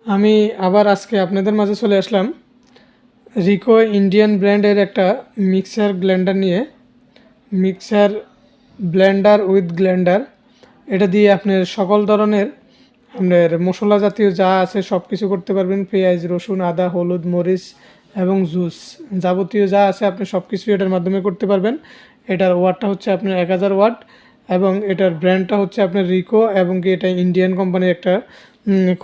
আমি আবার আজকে আপনাদের মাঝে চলে আসলাম রিকো ইন্ডিয়ান ব্র্যান্ডের একটা মিক্সার ব্লেন্ডার নিয়ে। মিক্সার ব্লেন্ডার উইথ গ্ল্যান্ডার, এটা দিয়ে আপনার সকল ধরনের আপনার মশলা জাতীয় যা আছে সব কিছু করতে পারবেন। পেঁয়াজ, রসুন, আদা, হলুদ, মরিচ এবং জুস যাবতীয় যা আছে আপনি সব কিছু এটার মাধ্যমে করতে পারবেন। এটার ওয়াটটা হচ্ছে আপনার 1000 ওয়াট এবং এটার ব্র্যান্ডটা হচ্ছে আপনার রিকো, এবং কি এটা ইন্ডিয়ান কোম্পানির একটা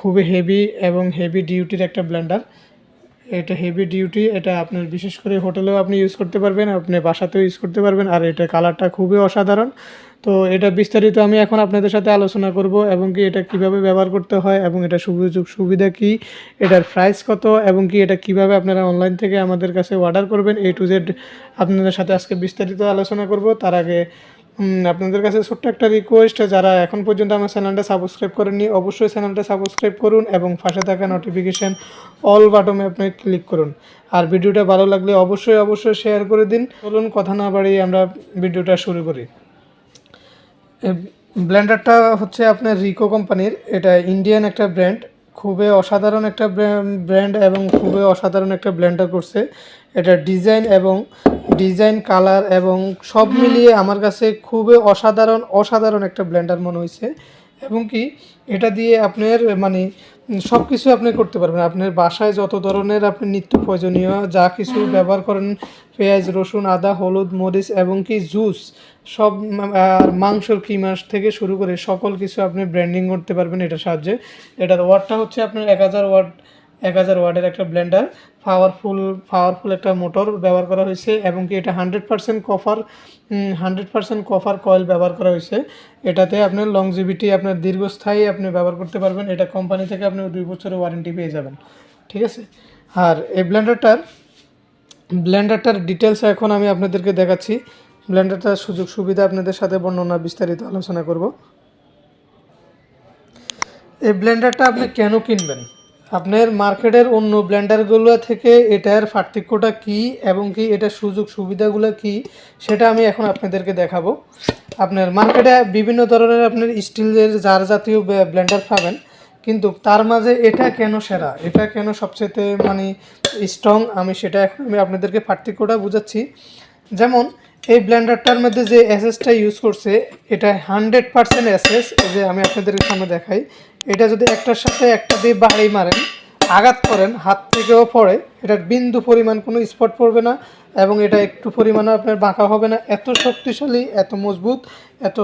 খুবই হেভি এবং হেভি ডিউটির একটা ব্লেন্ডার। এটা হেভি ডিউটি, এটা আপনার বিশেষ করে হোটেলেও আপনি ইউজ করতে পারবেন, আপনি বাসাতেও ইউজ করতে পারবেন। আর এটা কালারটা খুবই অসাধারণ। তো এটা বিস্তারিত আমি এখন আপনাদের সাথে আলোচনা করব, এবং কি এটা কিভাবে ব্যবহার করতে হয় এবং এটা সুযোগ সুবিধা কি, এটার প্রাইস কত, এবং কি এটা কিভাবে আপনারা অনলাইন থেকে আমাদের কাছে অর্ডার করবেন, A to Z আপনাদের সাথে আজকে বিস্তারিত আলোচনা করব। তার আগে আপনাদের কাছে ছোট্ট একটা রিকোয়েস্ট, যারা এখন পর্যন্ত আমার চ্যানেলটা সাবস্ক্রাইব করেননি অবশ্যই চ্যানেলটা সাবস্ক্রাইব করুন এবং পাশে থাকা নোটিফিকেশান অল বাটনে আপনি ক্লিক করুন। আর ভিডিওটা ভালো লাগলে অবশ্যই শেয়ার করে দিন। চলুন কথা না বাড়িয়ে আমরা ভিডিওটা শুরু করি। ব্লেন্ডারটা হচ্ছে আপনার রিকো কোম্পানির, এটা ইন্ডিয়ান একটা ব্র্যান্ড, খুবই অসাধারণ একটা ব্র্যান্ড এবং খুবই অসাধারণ একটা ব্লেন্ডার করছে। এটা ডিজাইন কালার এবং সব মিলিয়ে আমার কাছে খুবই অসাধারণ একটা ব্লেন্ডার মনে হয়েছে। এবং কি এটা দিয়ে আপনার মানে সব কিছু আপনি করতে পারবেন। আপনার বাসায় যত ধরনের আপনি নিত্য প্রয়োজনীয় যা কিছু ব্যবহার করেন, পেঁয়াজ, রসুন, আদা, হলুদ, মরিচ এবং কি জুস সব, মাংসর কিমাস থেকে শুরু করে সকল কিছু আপনি ব্র্যান্ডিং করতে পারবেন এটার সাহায্যে। এটার ওয়াটটা হচ্ছে আপনার 1000 ওয়াট, 1000 ওয়াটের একটা ব্লেন্ডার। পাওয়ারফুল একটা মোটর ব্যবহার করা হয়েছে, এবং কি এটা 100% কপার কয়েল ব্যবহার করা হয়েছে। এটাতে আপনার লংজিভিটি, আপনার দীর্ঘস্থায়ী আপনি ব্যবহার করতে পারবেন। এটা কোম্পানি থেকে আপনি 2 বছরের ওয়ারেন্টি পেয়ে যাবেন, ঠিক আছে। আর এই ব্লেন্ডারটার ডিটেলস এখন আমি আপনাদেরকে দেখাচ্ছি। ব্লেন্ডারটার সুযোগ সুবিধা আপনাদের সাথে বর্ণনা বিস্তারিত আলোচনা করব। এই ব্লেন্ডারটা আপনি কেন কিনবেন, আপনার মার্কেটের অন্য ব্লেন্ডারগুলো থেকে এটার পার্থক্যটা কী এবং কি এটার সুযোগ সুবিধাগুলো কি, সেটা আমি এখন আপনাদেরকে দেখাবো। আপনার মার্কেটে বিভিন্ন ধরনের আপনার স্টিলের জার জাতীয় ব্লেন্ডার পাবেন, কিন্তু তার মাঝে এটা কেন সেরা, এটা কেন সবচেয়ে মানে স্ট্রং, সেটা এখন আমি আপনাদেরকে পার্থক্যটা বুঝাচ্ছি। যেমন এই ব্লেন্ডারটার মধ্যে যে এসএসটা ইউজ করছে, এটা 100% এসএস। যে আমি আপনাদের সামনে দেখাই, এটা যদি একটার সাথে একটা দিয়ে বাড়ি মারেন, আঘাত করেন, হাত থেকেও পড়ে, এটার বিন্দু পরিমাণ কোনো স্পট পড়বে না, এবং এটা একটু পরিমাণও আপনার বাঁকা হবে না। এত শক্তিশালী, এত মজবুত, এত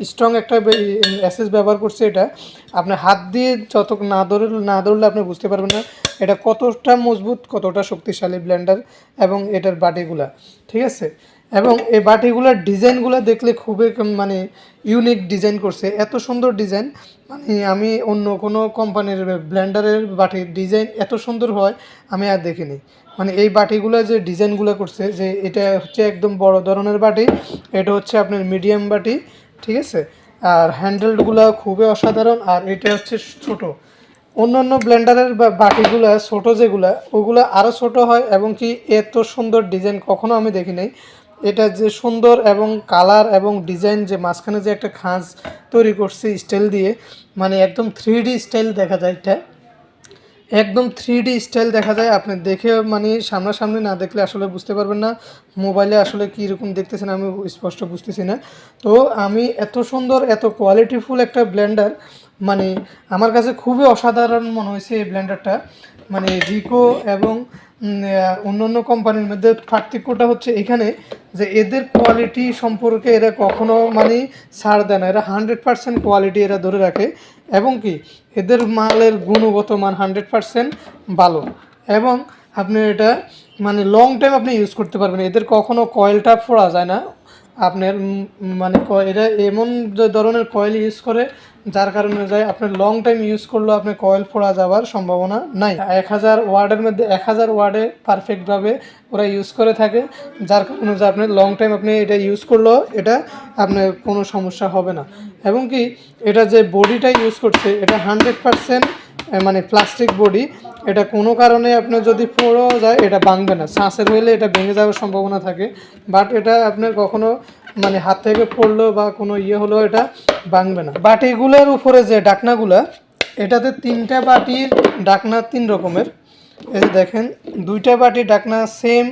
স্ট্রং একটা এসএস ব্যবহার করছে। এটা আপনার হাত দিয়ে যত না ধরলে আপনি বুঝতে পারবেন না এটা কতটা মজবুত, কতটা শক্তিশালী ব্লেন্ডার এবং এটার বাটিগুলা, ঠিক আছে। এবং এই বাটিগুলোর ডিজাইনগুলো দেখলে খুবই মানে ইউনিক ডিজাইন করছে, এত সুন্দর ডিজাইন, মানে আমি অন্য কোনো কোম্পানির ব্লেন্ডারের বাটির ডিজাইন এত সুন্দর হয় আমি আর দেখিনি। মানে এই বাটিগুলো যে ডিজাইনগুলো করছে, যে এটা হচ্ছে একদম বড় ধরনের বাটি, এটা হচ্ছে আপনার মিডিয়াম বাটি, ঠিক আছে। আর হ্যান্ডেলগুলো খুবই অসাধারণ, আর এটা হচ্ছে ছোট। অন্য ব্লেন্ডারের বাটিগুলো ছোটো যেগুলো, ওগুলো আরও ছোট হয়, এবং কি এত সুন্দর ডিজাইন কখনো আমি দেখি নাই। এটা যে সুন্দর এবং কালার এবং ডিজাইন, যে মাঝখানে যে একটা খাঁজ তৈরি করছে স্টাইল দিয়ে, মানে একদম 3D স্টাইল দেখা যায়। এটা একদম 3D স্টাইল দেখা যায়, আপনি দেখে মানে সামনাসামনি না দেখলে আসলে বুঝতে পারবেন না মোবাইলে আসলে কীরকম দেখতেছেন, আমি স্পষ্ট বুঝতেছি না। তো আমি এত সুন্দর, এত কোয়ালিটিফুল একটা ব্লেন্ডার, মানে আমার কাছে খুবই অসাধারণ মনে হয়েছে এই ব্লেন্ডারটা। মানে রিকো এবং অন্য কোম্পানির মধ্যে পার্থক্যটা হচ্ছে এখানে, যে এদের কোয়ালিটি সম্পর্কে এরা কখনো মানে ছাড় দেয় না, এরা 100% কোয়ালিটি এরা ধরে রাখে, এবং কি এদের মালের গুণগত মান 100% ভালো, এবং আপনি এটা মানে লং টাইম আপনি ইউজ করতে পারবেন। এদের কখনো কয়েলটা ফোড়া যায় না আপনার, মানে এরা এমন ধরনের কয়েল ইউজ করে যার কারণে যায় আপনার লং টাইম ইউজ করলেও আপনার কয়েল ফোড়া যাওয়ার সম্ভাবনা নাই। 1000 ওয়ার্ডের মধ্যে 1000 ওয়ার্ডে পারফেক্টভাবে ওরা ইউজ করে থাকে, যার কারণে যে আপনার লং টাইম আপনি এটা ইউজ করলেও এটা আপনার কোনো সমস্যা হবে না। এবং কি এটা যে বডিটা ইউজ করছে, এটা 100% মানে প্লাস্টিক বডি, এটা কোনো কারণে আপনার যদি পড়েও যায় এটা ভাঙবে না, শ্বাসের হইলে এটা ভেঙে যাওয়ার সম্ভাবনা থাকে, বাট এটা আপনার কখনো মানে হাত থেকে পড়লো বা কোনো হলেও এটা ভাঙবে না। বাটিগুলোর উপরে যে ঢাকনাগুলা, এটাতে 3টা বাটির ঢাকনা 3 রকমের। এই যে দেখেন 2টা বাটির ঢাকনা সেম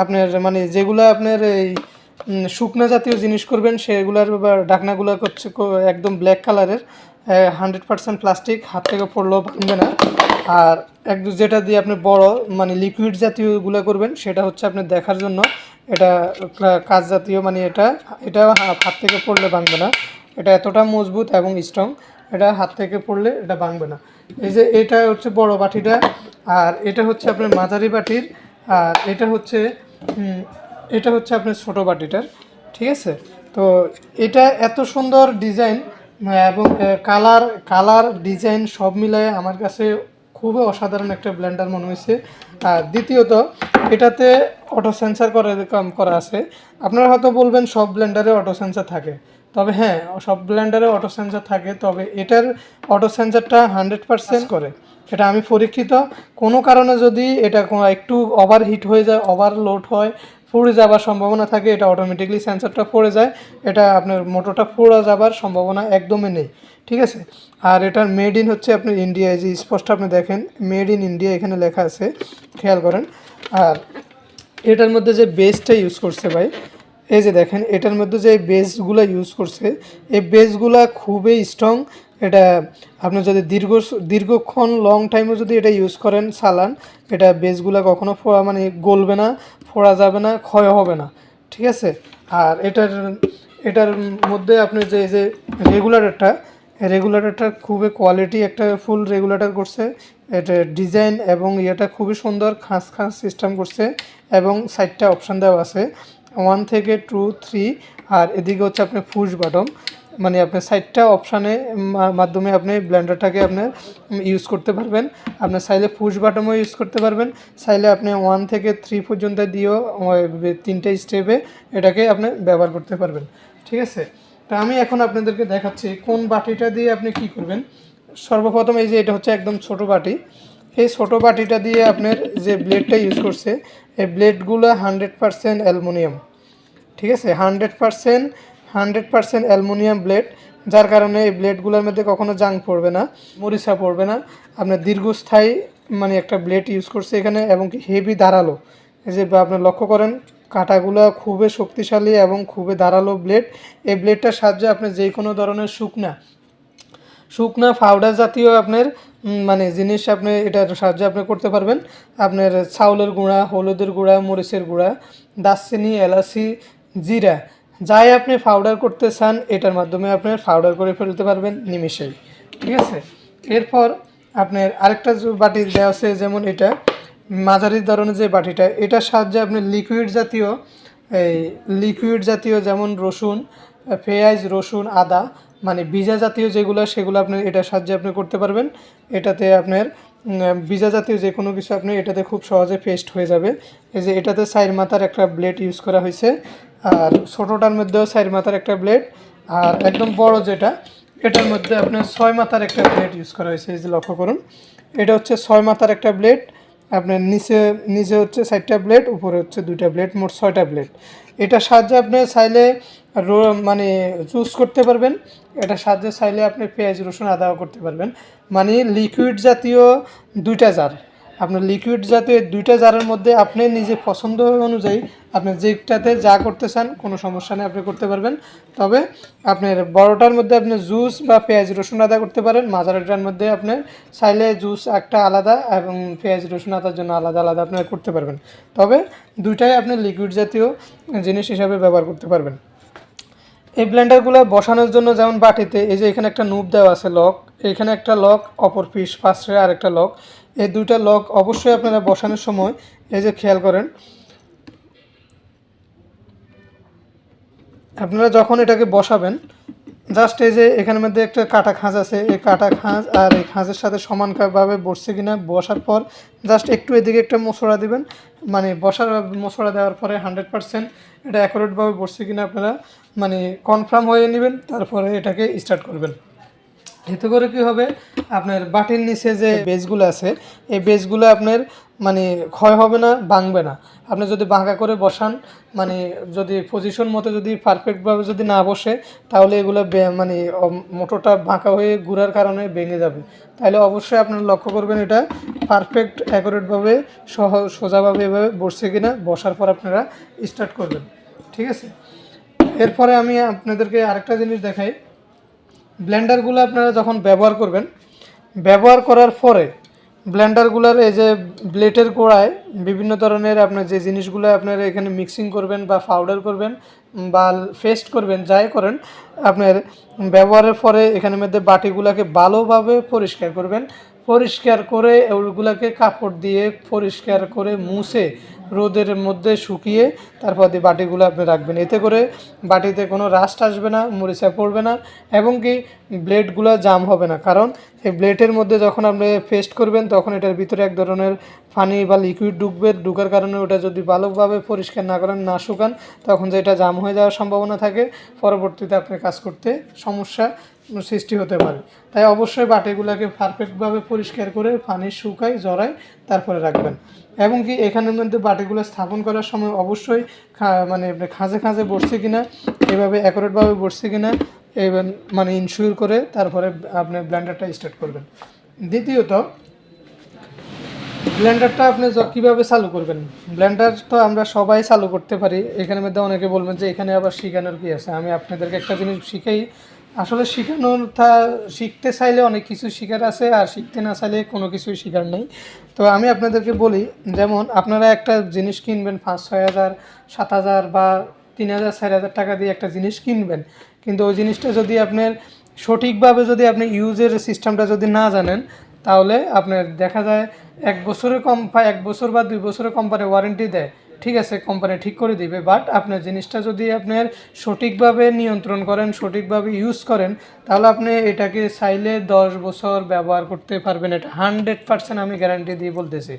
আপনার মানে যেগুলো আপনার এই শুকনো জাতীয় জিনিস করবেন সেগুলোর ঢাকনাগুলো হচ্ছে একদম ব্ল্যাক কালারের, 100% প্লাস্টিক, হাত থেকে পড়লেও ভাঙবে না। আর যেটা দিয়ে আপনি বড় মানে লিকুইড জাতীয়গুলো করবেন সেটা হচ্ছে আপনি দেখার জন্য, এটা কাঁচ জাতীয়, মানে এটা হাত থেকে পড়লে ভাঙবে না, এটা এতটা মজবুত এবং স্ট্রং, এটা হাত থেকে পড়লে এটা ভাঙবে না। এই যে এটা হচ্ছে বড় বাটিটা, আর এটা হচ্ছে আপনার মাঝারি বাটির, আর এটা হচ্ছে আপনার ছোট বাটিটার। ঠিক আছে, তো এটা এত সুন্দর ডিজাইন এবং কালার কালার ডিজাইন সব মিলায়ে আমার কাছে খুবই অসাধারণ একটা ব্লেন্ডার মনে হয়েছে। আর দ্বিতীয়ত এটাতে অটো সেন্সার করা আছে। আপনারা হয়তো বলবেন সব ব্লেন্ডারে অটো সেন্সার থাকে, তবে হ্যাঁ সব ব্লেন্ডারে অটো সেন্সার থাকে, তবে এটার অটো সেন্সারটা 100% করে। এটা আমি পরীক্ষিত। কোনো কারণে যদি এটা একটু ওভারহিট হয়ে যায়, ওভারলোড হয়, পুড়ে যাবার সম্ভাবনা থাকে, এটা অটোমেটিকলি সেন্সারটা পড়ে যায়, এটা আপনার মোটরটা পুড়ে যাবার সম্ভাবনা একদমই নেই। ঠিক আছে, আর এটার মেড ইন হচ্ছে আপনার ইন্ডিয়া, যে স্পষ্ট আপনি দেখেন মেড ইন ইন্ডিয়া এখানে লেখা আছে, খেয়াল করেন। আর এটার মধ্যে যে বেসটা ইউজ করছে ভাই, এই যে দেখেন এটার মধ্যে যে বেসগুলো ইউজ করছে, এই বেসগুলো খুবই স্ট্রং। এটা আপনি যদি দীর্ঘক্ষণ লং টাইমও যদি এটা ইউজ করেন চালান, এটা বেসগুলো কখনো মানে গলবে না, ফোড়া যাবে না, ক্ষয় হবে না। ঠিক আছে, আর এটার মধ্যে আপনি যে রেগুলেটরটা খুবই কোয়ালিটি একটা ফুল রেগুলেটর করছে। এটা ডিজাইন এবং এটা খুবই সুন্দর, খাস সিস্টেম করছে, এবং 4টা অপশান দেওয়া আছে, 1 থেকে 2, 3, আর এদিকে হচ্ছে আপনার পুশ বাটন, মানে আপনার 4টা অপশানে মাধ্যমে আপনি ব্লেন্ডারটাকে আপনার ইউজ করতে পারবেন। আপনার চাইলে পুশ বাটনও ইউজ করতে পারবেন, চাইলে আপনি 1 থেকে 3 পর্যন্ত দিয়েও 3টা স্টেপে এটাকে আপনি ব্যবহার করতে পারবেন। ঠিক আছে, তো আমি এখন আপনাদেরকে দেখাচ্ছি কোন বাটিটা দিয়ে আপনি কি করবেন। সর্বপ্রথম এই যে এটা হচ্ছে একদম ছোট বাটি, এই ছোট বাটিটা দিয়ে আপনার যে ব্লেডটা ইউজ করছে, এই ব্লেডগুলো 100% অ্যালুমিনিয়াম। ঠিক আছে, 100% অ্যালুমিনিয়াম ব্লেড, যার কারণে এই ব্লেডগুলোর মধ্যে কখনো জাং পড়বে না, মরিচা পড়বে না। আপনার দীর্ঘস্থায়ী মানে একটা ব্লেড ইউজ করছে এখানে, এবং কি হেভি ধারালো। এই যে আপনি লক্ষ্য করেন কাঁটাগুলো খুবই শক্তিশালী এবং খুবই ধারালো ব্লেড। এই ব্লেডটার সাহায্যে আপনি যে কোনো ধরনের শুকনা পাউডার জাতীয় আপনার মানে জিনিস আপনি এটার সাহায্যে আপনি করতে পারবেন। আপনার চাউলের গুঁড়া, হলুদের গুঁড়া, মরিচের গুঁড়া, দারচিনি, এলাচি, জিরা, যাই আপনি পাউডার করতে চান এটার মাধ্যমে আপনার পাউডার করে ফেলতে পারবেন নিমেষেই। ঠিক আছে, এরপর আপনার আরেকটা বাটি দেওয়া আছে, যেমন এটা মাঝারি ধরনের যে বাটিটা, এটার সাহায্যে আপনি লিকুইড জাতীয় যেমন রসুন, পেঁয়াজ, রসুন, আদা, মানে ভিজা জাতীয় যেগুলো সেগুলো আপনি এটার সাহায্যে আপনি করতে পারবেন। এটাতে আপনার ভিজা জাতীয় যে কোনো কিছু আপনি এটাতে খুব সহজে পেস্ট হয়ে যাবে। এই যে এটাতে 4 মাথার একটা ব্লেড ইউজ করা হয়েছে, আর ছোটোটার মধ্যেও 4 মাথার একটা ব্লেড, আর একদম বড় যেটা এটার মধ্যে আপনার 6 মাথার একটা ব্লেড ইউজ করা হয়েছে। এই যে লক্ষ্য করুন, এটা হচ্ছে 6 মাথার একটা ব্লেড, আপনার নিচে হচ্ছে 4টা ব্লেড, উপরে হচ্ছে 2টা ব্লেড, মোট 6টা ব্লেড। এটার সাহায্যে আপনি চাইলে মানে জুস করতে পারবেন, এটার সাহায্যে চাইলে আপনি পেঁয়াজ, রসুন, আদাও করতে পারবেন। মানে লিকুইড জাতীয় 2টা জার, আপনার লিকুইড জাতীয় 2টা জারের মধ্যে আপনি নিজে পছন্দ অনুযায়ী আপনি যেটাতে যা করতে চান কোনো সমস্যা নেই, আপনি করতে পারবেন। তবে আপনার বড়টার মধ্যে আপনি জুস বা পেঁয়াজ, রসুন, আদা করতে পারেন, মাঝারিটার মধ্যে আপনি চাইলে জুস একটা আলাদা এবং পেঁয়াজ, রসুন, আদার জন্য আলাদা আলাদা আপনি করতে পারবেন। তবে 2টাই আপনি লিকুইড জাতীয় জিনিস হিসাবে ব্যবহার করতে পারবেন। এই ব্লেন্ডারগুলো বসানোর জন্য যেমন বাটিতে এই যে এখানে একটা নুব দেওয়া আছে, লক, এখানে একটা লক, অপর পাশে আরেকটা লক, এই 2টা লক অবশ্যই আপনারা বসানোর সময় এই যে খেয়াল করেন, আপনারা যখন এটাকে বসাবেন জাস্ট এই যে এখানের মধ্যে একটা কাটা খাঁজ আছে, এই কাটা খাঁজ আর এই খাঁজের সাথে সমানভাবে বসছে কিনা, বসার পর জাস্ট একটু এদিকে একটা মশলা দিবেন, মানে বসার মশলা দেওয়ার পরে 100% এটা অ্যাকুরেটভাবে বসছে কিনা আপনারা মানে কনফার্ম হয়ে নেবেন, তারপরে এটাকে স্টার্ট করবেন। এতে করে কি হবে, আপনার বাটির নিচে যে বেসগুলো আছে এই বেসগুলো আপনার মানে ক্ষয় হবে না, ভাঙবে না। আপনি যদি বাঁকা করে বসান, মানে যদি পজিশন মতো যদি পারফেক্টভাবে যদি না বসে, তাহলে এগুলো মানে মোটরটা বাঁকা হয়ে ঘোরার কারণে ভেঙে যাবে। তাহলে অবশ্যই আপনারা লক্ষ্য করবেন এটা পারফেক্ট অ্যাকুরেটভাবে সোজাভাবে এভাবে বসছে কিনা, বসার পর আপনারা স্টার্ট করবেন। ঠিক আছে, এরপরে আমি আপনাদেরকে আরেকটা জিনিস দেখাই। ব্লেন্ডারগুলো আপনারা যখন ব্যবহার করবেন, ব্যবহার করার পরে ব্লেন্ডারগুলোর এই যে ব্লেডের গোড়ায় বিভিন্ন ধরনের আপনার যে জিনিসগুলো আপনারা এখানে মিক্সিং করবেন বা পাউডার করবেন বা পেস্ট করবেন, যাই করেন আপনার ব্যবহারের পরে এখানের মধ্যে বাটিগুলোকে ভালোভাবে পরিষ্কার করবেন। পরিষ্কার করে ওগুলোকে কাপড় দিয়ে পরিষ্কার করে মুছে রোদের মধ্যে শুকিয়ে তারপর দিয়ে বাটিগুলো আপনি রাখবেন। এতে করে বাটিতে কোনো রাস্ট আসবে না, মরিচা পড়বে না, এবং কি ব্লেডগুলো জাম হবে না। কারণ এই ব্লেডের মধ্যে যখন আপনি পেস্ট করবেন তখন এটার ভিতরে এক ধরনের পানি বা লিকুইড ঢুকার কারণে ওটা যদি ভালোভাবে পরিষ্কার না করেন, না শুকান, তখন যেটা জাম হয়ে যাওয়ার সম্ভাবনা থাকে, পরবর্তীতে আপনি কাজ করতে সমস্যা সৃষ্টি হতে পারে। তাই অবশ্যই বাটিগুলোকে পারফেক্টভাবে পরিষ্কার করে পানি শুকায় জড়ায় তারপরে রাখবেন। এবং কি এখানের মধ্যে বাটিগুলো স্থাপন করার সময় অবশ্যই মানে খাঁজে খাঁজে বসছে কিনা, এভাবে অ্যাকুরেটভাবে বসছে কিনা এবার মানে ইনশিওর করে তারপরে আপনি ব্লেন্ডারটা স্টার্ট করবেন। দ্বিতীয়ত, ব্লেন্ডারটা আপনি কীভাবে চালু করবেন। ব্লেন্ডার তো আমরা সবাই চালু করতে পারি। এখানের মধ্যে অনেকে বলবেন যে এখানে আবার শেখানোর কী আছে। আমি আপনাদেরকে একটা জিনিস শিখাই। আসলে শিখতে চাইলে অনেক কিছু শেখার আছে, আর শিখতে না চাইলে কোনো কিছুই শেখার নেই। তো আমি আপনাদেরকে বলি, যেমন আপনারা একটা জিনিস কিনবেন 5-6 হাজার 7 হাজার বা 3,000-4,000 টাকা দিয়ে একটা জিনিস কিনবেন, কিন্তু ওই জিনিসটা যদি আপনার সঠিকভাবে যদি আপনি ইউজের সিস্টেমটা যদি না জানেন, তাহলে আপনার দেখা যায় 1 বছর বা 2 বছরের কোম্পানি ওয়ারেন্টি দেয়। ঠিক আছে, কোম্পানি ঠিক করে দিবে, বাট আপনার জিনিসটা যদি আপনার সঠিকভাবে নিয়ন্ত্রণ করেন, সঠিকভাবে ইউজ করেন, তাহলে আপনি এটাকে চাইলে 10 বছর ব্যবহার করতে পারবেন। এটা 100% আমি গ্যারান্টি দিয়ে বলতেছি।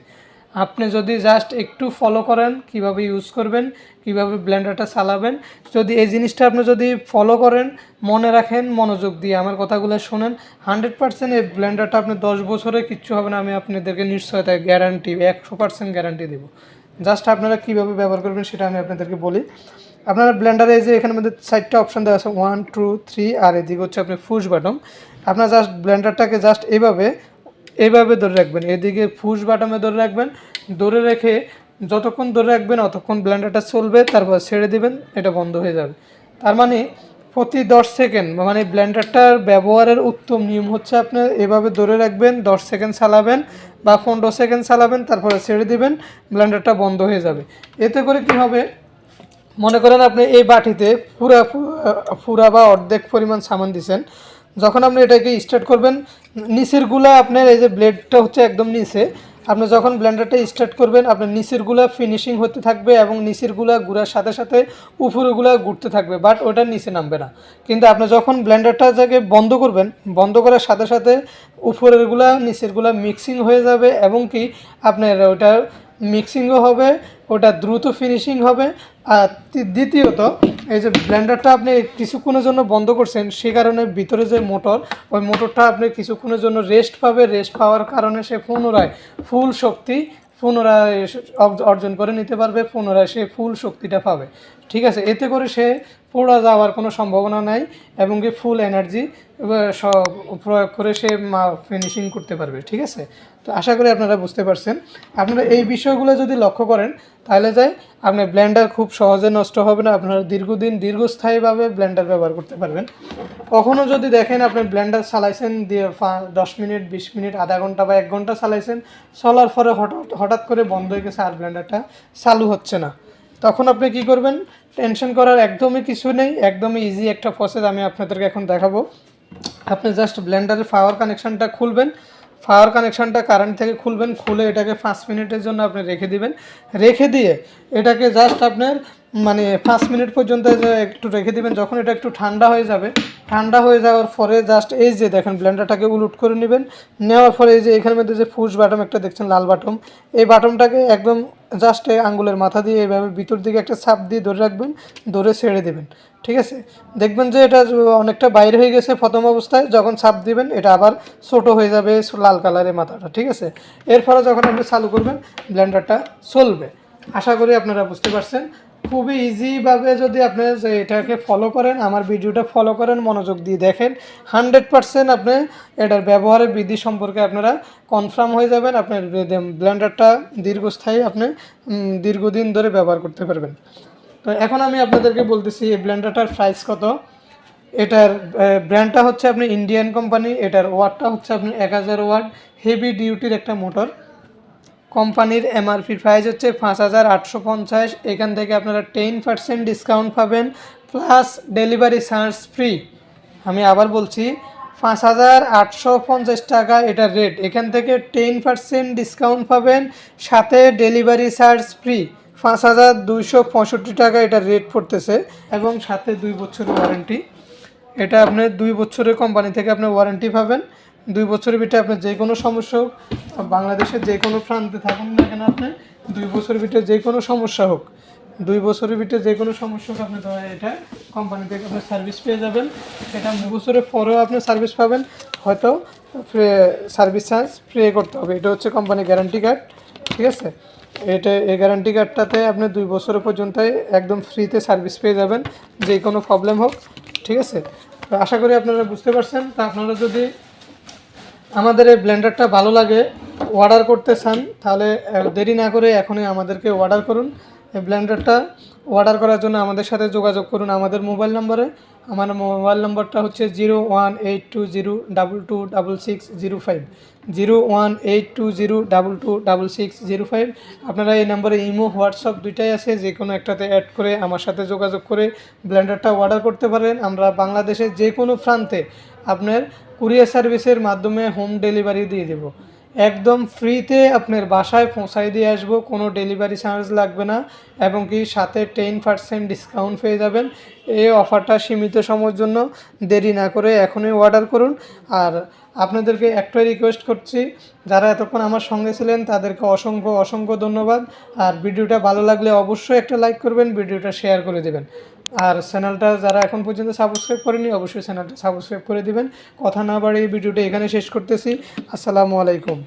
আপনি যদি জাস্ট একটু ফলো করেন কিভাবে ইউজ করবেন, কিভাবে ব্লেন্ডারটা চালাবেন, যদি এই জিনিসটা আপনি যদি ফলো করেন, মনে রাখেন, মনোযোগ দিয়ে আমার কথাগুলো শোনেন, 100% এই ব্লেন্ডারটা আপনি 10 বছরে কিচ্ছু হবে না। আমি আপনাদেরকে নিশ্চয়তা গ্যারান্টি 100% গ্যারান্টি দেবো। জাস্ট আপনারা কীভাবে ব্যবহার করবেন সেটা আমি আপনাদেরকে বলি। আপনারা ব্লেন্ডারে যে এখানের মধ্যে 4টা অপশান দেওয়া আছে, 1, 2, 3, আর এদিকে হচ্ছে আপনার পুশ বাটন। আপনারা জাস্ট ব্লেন্ডারটাকে জাস্ট এইভাবে ধরে রাখবেন, এদিকে পুশ বাটনে ধরে রাখবেন। ধরে রেখে যতক্ষণ ধরে রাখবেন অতক্ষণ ব্লেন্ডারটা চলবে, তারপর ছেড়ে দিবেন, এটা বন্ধ হয়ে যাবে। তার মানে প্রতি 10 সেকেন্ড, মানে ব্লেন্ডারটার ব্যবহারের উত্তম নিয়ম হচ্ছে আপনি এভাবে ধরে রাখবেন, 10 সেকেন্ড চালাবেন বা 15 সেকেন্ড চালাবেন, তারপরে ছেড়ে দিবেন, ব্লেন্ডারটা বন্ধ হয়ে যাবে। এতে করে কি হবে, মনে করেন আপনি এই বাটিতে পুরা বা অর্ধেক পরিমাণ সামান দিয়েছেন, যখন আপনি এটাকে স্টার্ট করবেন, নিচের গুলা আপনার এই যে ব্লেডটা হচ্ছে একদম নিচে, আপনি যখন ব্লেন্ডারটা স্টার্ট করবেন আপনার নিচের গুলা ফিনিশিং হতে থাকবে এবং নিচের গুলা ঘুরার সাথে সাথে উপরেগুলা ঘুরতে থাকবে, বাট ওটা নিচে নামবে না। কিন্তু আপনি যখন ব্লেন্ডারটা জায়গায় বন্ধ করবেন, বন্ধ করার সাথে সাথে উপরেরগুলা নিচেরগুলা মিক্সিং হয়ে যাবে, এবং কি আপনার ওটা মিক্সিংও হবে, ওটা দ্রুত ফিনিশিং হবে। আর দ্বিতীয়ত, এই যে ব্লেন্ডারটা আপনি কিছুক্ষণের জন্য বন্ধ করছেন, সে কারণে ভিতরে যে মোটর, ওই মোটরটা আপনি কিছুক্ষণের জন্য রেস্ট পাবে। রেস্ট পাওয়ার কারণে সে পুনরায় ফুল শক্তি অর্জন করে নিতে পারবে, পুনরায় সে ফুল শক্তিটা পাবে। ঠিক আছে, এতে করে সে পোড়া যাওয়ার কোনো সম্ভাবনা নাই, এবং কি ফুল এনার্জি প্রয়োগ করে সে ফিনিশিং করতে পারবে। ঠিক আছে, তো আশা করি আপনারা বুঝতে পারছেন। আপনারা এই বিষয়গুলো যদি লক্ষ্য করেন, তাহলে আপনার ব্লেন্ডার খুব সহজে নষ্ট হবে না। আপনারা দীর্ঘস্থায়ীভাবে ব্লেন্ডার ব্যবহার করতে পারবেন। কখনও যদি দেখেন আপনি ব্লেন্ডার চালাইছেন দিয়ে 10 মিনিট, 20 মিনিট, আধা ঘন্টা বা 1 ঘন্টা চালাইছেন, চলার পরে হঠাৎ করে বন্ধ হয়ে গেছে আর ব্লেন্ডারটা চালু হচ্ছে না, তখন আপনি কি করবেন? টেনশন করার একদমই কিছু নেই, একদমই ইজি একটা প্রসেস আমি আপনাদেরকে এখন দেখাবো। আপনি জাস্ট ব্লেন্ডারের পাওয়ার কানেকশানটা খুলবেন, পাওয়ার কানেকশানটা কারেন্ট থেকে খুলবেন, খুলে এটাকে 5 মিনিটের জন্য আপনি রেখে দিবেন। রেখে দিয়ে এটাকে জাস্ট আপনার মানে 5 মিনিট পর্যন্ত যে একটু রেখে দিবেন। যখন এটা একটু ঠান্ডা হয়ে যাবে, ঠান্ডা হয়ে যাওয়ার পরে জাস্ট এই যে দেখেন ব্লেন্ডারটাকে উলট করে নেবেন। নেওয়ার পরে এই যে এখানের মধ্যে যে পুশ বাটন একটা দেখছেন লাল বাটন, এই বাটনটাকে একদম জাস্ট আঙ্গুলের মাথা দিয়ে এইভাবে ভিতর দিকে একটা চাপ দিয়ে ধরে রাখবেন, ধরে ছেড়ে দেবেন। ঠিক আছে, দেখবেন যে এটা অনেকটা বাইরে হয়ে গেছে প্রথম অবস্থায়। যখন চাপ দিবেন এটা আবার ছোটো হয়ে যাবে, লাল কালারের মাথাটা। ঠিক আছে, এরপরে যখন আপনি চালু করবেন ব্লেন্ডারটা চলবে। আশা করি আপনারা বুঝতে পারছেন। খুবই ইজিভাবে যদি আপনি এটাকে ফলো করেন, আমার ভিডিওটা ফলো করেন, মনোযোগ দিয়ে দেখেন, 100% আপনি এটার ব্যবহারের বিধি সম্পর্কে আপনারা কনফার্ম হয়ে যাবেন। আপনার ব্লেন্ডারটা দীর্ঘস্থায়ী আপনি দীর্ঘদিন ধরে ব্যবহার করতে পারবেন। তো এখন আমি আপনাদেরকে বলতেছি এই ব্লেন্ডারটার প্রাইস কত। এটার ব্র্যান্ডটা হচ্ছে আপনি ইন্ডিয়ান কোম্পানি। এটার ওয়াটটা হচ্ছে আপনি 1000 ওয়াট, হেভি ডিউটির একটা মোটর। কোম্পানির এমআরপি প্রাইস হচ্ছে 5850। এখান থেকে আপনারা 10% ডিসকাউন্ট পাবেন, প্লাস ডেলিভারি চার্জ ফ্রি। আমি আবার বলছি 5850 টাকা এটা রেট। এখান থেকে 10% ডিসকাউন্ট পাবেন, সাথে ডেলিভারি চার্জ ফ্রি। 5265 টাকা এটা রেট পড়তেছে, এবং সাথে 2 বছরের ওয়ারেন্টি। এটা আপনি 2 বছরের কোম্পানি থেকে আপনি ওয়ারেন্টি পাবেন। 2 বছরের ভিতরে আপনার যে কোনো সমস্যা হোক, বাংলাদেশের যে কোনো প্রান্তে থাকুন না কেন, আপনি 2 বছরের ভিতরে যে কোনো সমস্যা হোক, 2 বছরের ভিতরে যে কোনো সমস্যা হোক, আপনি এটা কোম্পানি থেকে আপনি সার্ভিস পেয়ে যাবেন। এটা 2 বছরের পরেও আপনি সার্ভিস পাবেন, হয়তো সার্ভিস চার্জ পে করতে হবে। এটা হচ্ছে কোম্পানি গ্যারান্টি কার্ড। ঠিক আছে, এটা এই গ্যারান্টি কার্ডটাতে আপনি 2 বছরের পর্যন্ত একদম ফ্রিতে সার্ভিস পেয়ে যাবেন, যে কোনো প্রবলেম হোক। ঠিক আছে, তো আশা করি আপনারা বুঝতে পারছেন। তা আপনারা যদি আমাদের এই ব্লেন্ডারটা ভালো লাগে, অর্ডার করতে চান, তাহলে দেরি না করে এখনই আমাদেরকে অর্ডার করুন। এই ব্লেন্ডারটা অর্ডার করার জন্য আমাদের সাথে যোগাযোগ করুন আমাদের মোবাইল নম্বরে। আমার মোবাইল নম্বরটা হচ্ছে 01820226605, 01820226605। আপনারা এই নম্বরে ইমো, হোয়াটসঅ্যাপ দুইটাই আছে, যে কোনো একটাতে অ্যাড করে আমার সাথে যোগাযোগ করে ব্লেন্ডারটা অর্ডার করতে পারেন। আমরা বাংলাদেশের যে কোনো প্রান্তে আপনার কুরিয়ার সার্ভিসের মাধ্যমে হোম ডেলিভারি দিয়ে দেব, একদম ফ্রিতে আপনার বাসায় পৌঁছাই দিয়ে আসবো, কোনো ডেলিভারি চার্জ লাগবে না, এবং কি সাথে 10% ডিসকাউন্ট পেয়ে যাবেন। এই অফারটা সীমিত সময়ের জন্য, দেরি না করে এখনই অর্ডার করুন। আর আপনাদেরকে একটাই রিকোয়েস্ট করছি, যারা এতক্ষণ আমার সঙ্গে ছিলেন তাদেরকে অসংখ্য অসংখ্য ধন্যবাদ। আর ভিডিওটা ভালো লাগলে অবশ্যই একটা লাইক করবেন, ভিডিওটা শেয়ার করে দেবেন। আর চ্যানেলটা যারা এখন পর্যন্ত সাবস্ক্রাইব করেনি, অবশ্যই চ্যানেলটা সাবস্ক্রাইব করে দিবেন। কথা না বাড়িয়ে ভিডিওটা এখানে শেষ করতেছি। আসসালামু আলাইকুম।